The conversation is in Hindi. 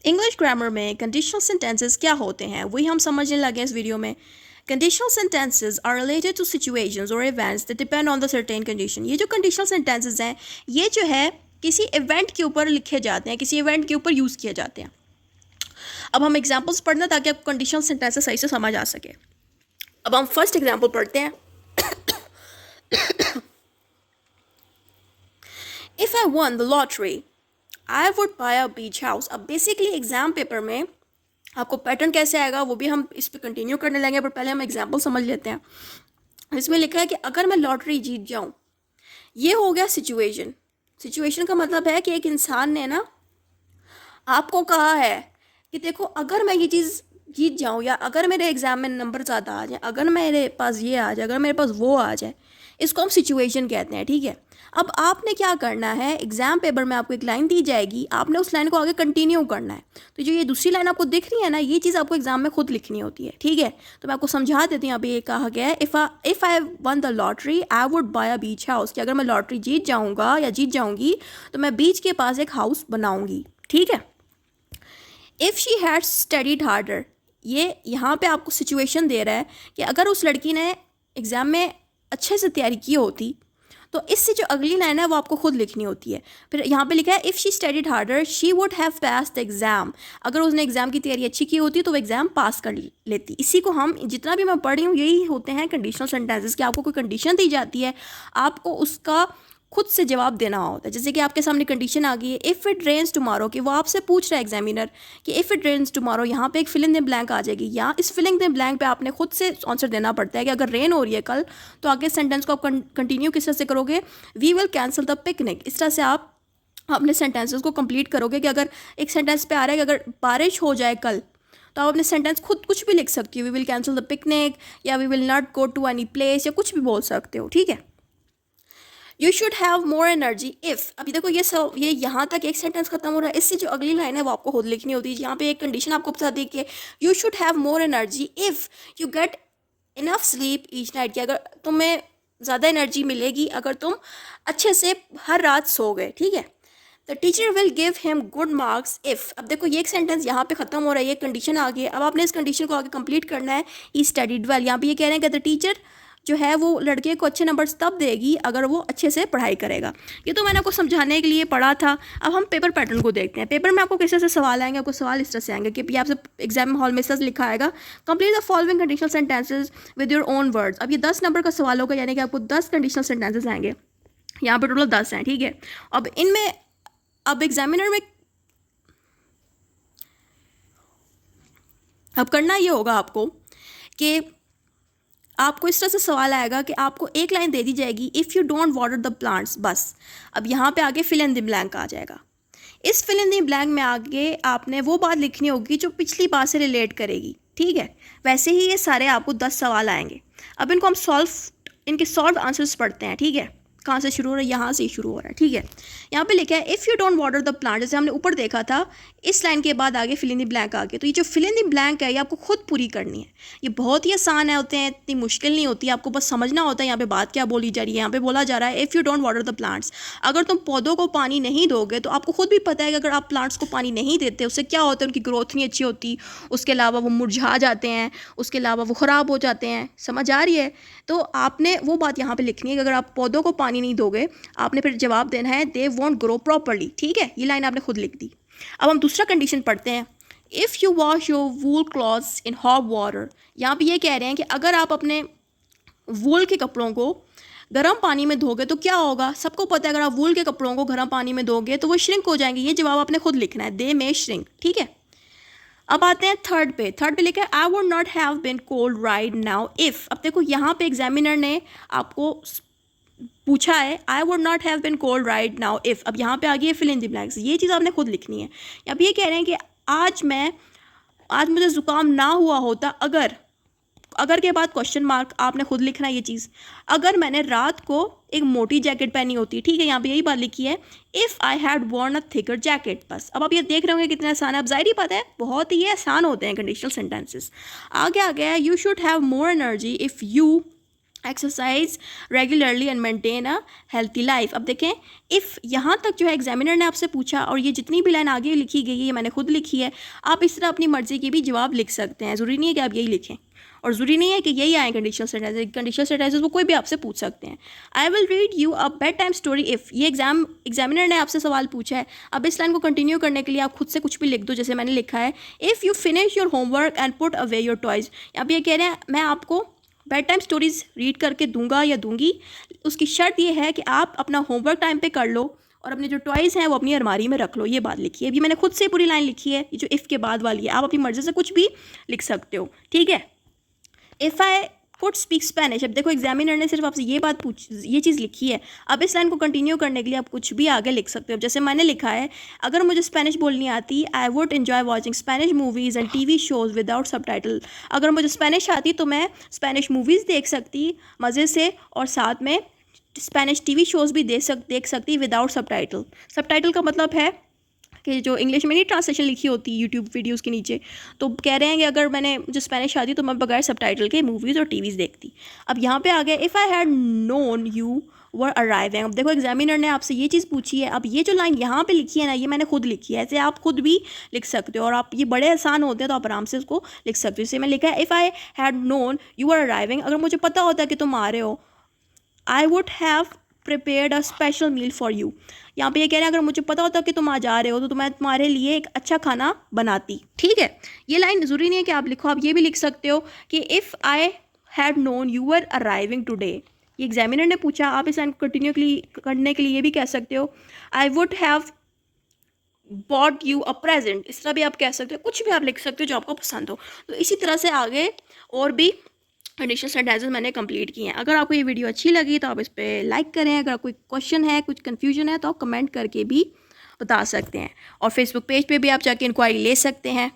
इंग्लिश ग्रामर में कंडीशनल सेंटेंसेस क्या होते हैं वही हम समझने लगे इस वीडियो में। Conditional sentences are related to situations और events that depend on the certain condition. ये जो कंडीशनल सेंटेंसेस हैं ये जो है किसी इवेंट के ऊपर लिखे जाते हैं, किसी इवेंट के ऊपर यूज़ किए जाते हैं। अब हम एग्जाम्पल्स पढ़ना ताकि आपको कंडीशनल सेंटेंसेस सही से समझ आ सके। अब हम फर्स्ट एग्जाम्पल पढ़ते हैं। If I one the lottery I would buy a beach house. अब बेसिकली एग्जाम पेपर में आपको पैटर्न कैसे आएगा वो भी हम इस पर कंटिन्यू करने लगेंगे, पर पहले हम एग्जाम्पल समझ लेते हैं। इसमें लिखा है कि अगर मैं लॉटरी जीत जाऊं, ये हो गया सिचुएशन। सिचुएशन का मतलब है कि एक इंसान ने ना आपको कहा है कि देखो अगर मैं ये चीज़ जीत जाऊं या अगर मेरे एग्ज़ाम में नंबर ज़्यादा आ जाए, अगर मेरे पास ये आ जाए, अगर मेरे पास वो आ जाए, इसको हम सिचुएशन कहते हैं। ठीक है, अब आपने क्या करना है, एग्जाम पेपर में आपको एक लाइन दी जाएगी, आपने उस लाइन को आगे कंटिन्यू करना है। तो जो ये दूसरी लाइन आपको दिख रही है ना, ये चीज़ आपको एग्जाम में खुद लिखनी होती है। ठीक है, तो मैं आपको समझा देती हूँ। अभी ये कहा गया है if I one the lottery I would buy a beach house, कि अगर मैं लॉटरी जीत जाऊँगा या जीत जाऊँगी तो मैं बीच के पास एक हाउस बनाऊँगी। ठीक है, if she had studied harder, ये यहाँ पे आपको सिचुएशन दे रहा है कि अगर उस लड़की ने एग्ज़ाम में अच्छे से तैयारी की होती, तो इससे जो अगली लाइन है वो आपको खुद लिखनी होती है। फिर यहाँ पे लिखा है if she studied harder she would have pass the exam, अगर उसने एग्ज़ाम की तैयारी अच्छी की होती तो वो एग्ज़ाम पास कर लेती। इसी को हम जितना भी मैं पढ़ रही हूँ यही होते हैं कंडीशनल सेंटेंसेस, कि आपको कोई कंडीशन दी जाती है, आपको उसका खुद से जवाब देना होता है। जैसे कि आपके सामने कंडीशन आ गई है इफ़ इट रेन्स टुमारो, कि वो आपसे पूछ रहा है एग्जामिनर कि इफ़ इट रेन्स टुमारो, यहाँ पे एक फिल इन द ब्लैंक आ जाएगी, या इस फिलिंग द ब्लैंक पे आपने खुद से आंसर देना पड़ता है कि अगर रेन हो रही है कल तो आगे सेंटेंस को आप कंटिन्यू किस तरह से करोगे, we will cancel the picnic. इस तरह से आप अपने सेंटेंसेस को कंप्लीट करोगे कि अगर एक सेंटेंस पे आ रहा है कि अगर बारिश हो जाए कल, तो आप अपने सेंटेंस खुद कुछ भी लिख सकती हो, we will cancel the picnic या we will not go to any place, या कुछ भी बोल सकते हो। ठीक है, you should have more energy if, अभी देखो ये यहाँ तक एक सेंटेंस खत्म हो रहा है, इससे जो अगली लाइन है वो आपको खुद लिखनी होती है। यहाँ पे एक कंडीशन आपको बता दी कि you should have more energy if you get enough sleep each night, कि अगर तुम्हें ज़्यादा एनर्जी मिलेगी अगर तुम अच्छे से हर रात सो गए। ठीक है, the teacher will give him good marks if, अब देखो ये एक सेंटेंस यहाँ पे खत्म हो रहा है, ये कंडीशन आ गई है। अब आपने इस कंडीशन को आगे कंप्लीट करना है। ई स्टडीड वेल, यहाँ पे ये कह रहे हैं कि द टीचर जो है वो लड़के को अच्छे नंबर्स तब देगी अगर वो अच्छे से पढ़ाई करेगा। ये तो मैंने आपको समझाने के लिए पढ़ा था। अब हम पेपर पैटर्न को देखते हैं। पेपर में आपको किस तरह से सवाल आएंगे, आपको सवाल इस तरह से आएंगे कि आपसे एग्जाम हॉल में इस तरह से लिखा आएगा complete the following conditional sentences with your own words. अब ये 10 नंबर का सवाल होगा, यानी कि आपको 10 कंडीशनल सेंटेंसेज आएंगे। यहाँ पर टोटल 10 हैं। ठीक है, अब इनमें अब एग्जामिनर में अब करना ये होगा आपको कि आपको इस तरह से सवाल आएगा कि आपको एक लाइन दे दी जाएगी if you don't water the plants, बस। अब यहाँ पे आगे फिल इन द ब्लैंक आ जाएगा। इस फिल इन द ब्लैंक में आगे आपने वो बात लिखनी होगी जो पिछली बात से रिलेट करेगी। ठीक है, वैसे ही ये सारे आपको 10 सवाल आएंगे। अब इनको हम इनके सॉल्व आंसर्स पढ़ते हैं। ठीक है, कहाँ से शुरू हो रहा है, यहाँ से ही शुरू हो रहा है। ठीक है, यहाँ पे लिखा है if you don't water the plant, जैसे हमने ऊपर देखा था, इस लाइन के बाद आगे फिल इन द ब्लैंक आ गया। तो ये जो फिल इन द ब्लैंक है ये आपको खुद पूरी करनी है। ये बहुत ही आसान है, होते हैं, इतनी मुश्किल नहीं होती, आपको बस समझना होता है यहाँ पे बात क्या बोली जा रही है। यहाँ पे बोला जा रहा है if you don't water the plants, अगर तुम पौधों को पानी नहीं दोगे तो आपको खुद भी पता है कि अगर आप प्लांट्स को पानी नहीं देते उससे क्या होता है, उनकी ग्रोथ नहीं अच्छी होती, उसके अलावा वो मुरझा जाते हैं, उसके अलावा वो ख़राब हो जाते हैं। समझ आ रही है? तो आपने वो बात यहाँ पे लिखनी है कि अगर आप पौधों को पानी नहीं दोगे, आपने फिर जवाब देना है दे वोंट ग्रो प्रॉपरली। ठीक है, ये लाइन आपने खुद लिख दी। अब हम दूसरा कंडीशन पढ़ते हैं। If you wash your wool clothes in hot water, यहाँ पे ये कह रहे हैं कि अगर आप अपने वूल के कपड़ों को गर्म पानी में धोगे तो क्या होगा। सबको पता है अगर आप वूल के कपड़ों को गर्म पानी में धोगे तो वो श्रिंक हो जाएंगे। ये जवाब आपने खुद लिखना है, दे मे श्रिंक। ठीक है, अब आते हैं थर्ड पे लिखा है I would not have been cold right now if. अब देखो यहाँ पे एग्जामिनर ने आपको पूछा है I would not have been cold right now if. अब यहाँ पे आ गई है फिल इन द ब्लैंक्स, ये चीज़ आपने खुद लिखनी है। अब ये कह रहे हैं कि आज मुझे ज़ुकाम ना हुआ होता अगर के बाद क्वेश्चन मार्क आपने खुद लिखना है ये चीज़, अगर मैंने रात को एक मोटी जैकेट पहनी होती। ठीक है, यहाँ पे यही बात लिखी है if I had worn a thicker jacket, बस। अब आप ये देख रहे होंगे कितना आसान है। अब जाहिर ही बात है बहुत ही आसान होते हैं कंडीशनल सेंटेंसेस। आगे आ गया है you should have more energy if you exercise regularly and maintain a healthy life. अब देखें, इफ़ यहाँ तक जो है एग्जामिनर ने आपसे पूछा और ये जितनी भी लाइन आगे लिखी गई है ये मैंने खुद लिखी है, आप इस तरह अपनी मर्ज़ी के भी जवाब लिख सकते हैं। ज़रूरी नहीं है कि आप यही लिखें और ज़रूरी नहीं है कि यही आए कंडीशनल सेंटेंसेस। कंडीशनल सेंटेंसेस वो कोई भी आपसे पूछ सकते हैं। I will read you a bed time story if, ये एग्जामिनर ने आपसे सवाल पूछा है। अब इस लाइन को कंटिन्यू करने के लिए आप खुद से कुछ भी लिख दो, जैसे मैंने लिखा है if you finish your homework and put away your toys. अब ये कह रहे हैं मैं आपको बेड टाइम स्टोरीज़ रीड करके दूंगा या दूंगी, उसकी शर्त ये है कि आप अपना होमवर्क टाइम पे कर लो और अपने जो टॉयज़ हैं वो अपनी अलमारी में रख लो। ये बात लिखी है। अभी मैंने खुद से पूरी लाइन लिखी है, ये जो इफ़ के बाद वाली है। आप अपनी मर्ज़ी से कुछ भी लिख सकते हो, ठीक है। If I could speak Spanish, अब देखो एग्जामिनर ने सिर्फ आपसे ये चीज़ लिखी है। अब इस लाइन को कंटिन्यू करने के लिए आप कुछ भी आगे लिख सकते हो। जैसे मैंने लिखा है अगर मुझे स्पेनिश बोलनी आती I would enjoy watching Spanish movies and TV shows without subtitle. अगर मुझे स्पेनिश आती तो मैं स्पेनिश मूवीज़ देख सकती मज़े से और साथ में स्पेनिश टीवी शोज़ भी देख सकती विदाउट सबटाइटल। सबटाइटल का मतलब है कि जो इंग्लिश में नहीं ट्रांसलेशन लिखी होती यूट्यूब वीडियोस के नीचे, तो कह रहे हैं कि अगर मैंने जो स्पेनिश आती तो मैं बगैर सबटाइटल के मूवीज़ और टीवीज़ देखती। अब यहाँ पे आ गया if I had known you were arriving. अब देखो एग्जामिनर ने आपसे ये चीज़ पूछी है। अब ये जो लाइन यहाँ पे लिखी है ना, ये मैंने खुद लिखी है। ऐसे आप खुद भी लिख सकते हो और आप ये बड़े आसान होते हैं तो आप आराम से उसको लिख सकते हो। जैसे मैं लिखा है if I had known you were arriving, अगर मुझे पता होता कि तुम आ रहे हो, I would have prepared a special meal for you. यहाँ पे ये कह रहे हैं अगर मुझे पता होता कि तुम आ जा रहे हो तो मैं तुम्हारे लिए एक अच्छा खाना बनाती, ठीक है। ये लाइन ज़रूरी नहीं है कि आप लिखो, आप ये भी लिख सकते हो कि if I had known you were arriving today. ये एग्जामिनर ने पूछा, आप इस लाइन को कंटिन्यू करने के लिए ये भी कह सकते हो I would have bought you a present. इस तरह भी आप कह सकते हो, कुछ भी आप लिख सकते हो जो आपको पसंद हो। तो इसी तरह से आगे और भी कंडीशनल सेंटेंसेस मैंने कंप्लीट किए हैं। अगर आपको ये वीडियो अच्छी लगी तो आप इस पर लाइक करें। अगर कोई क्वेश्चन है, कुछ कन्फ्यूजन है तो आप कमेंट करके भी बता सकते हैं और फेसबुक पेज पे भी आप जाके इंक्वायरी ले सकते हैं।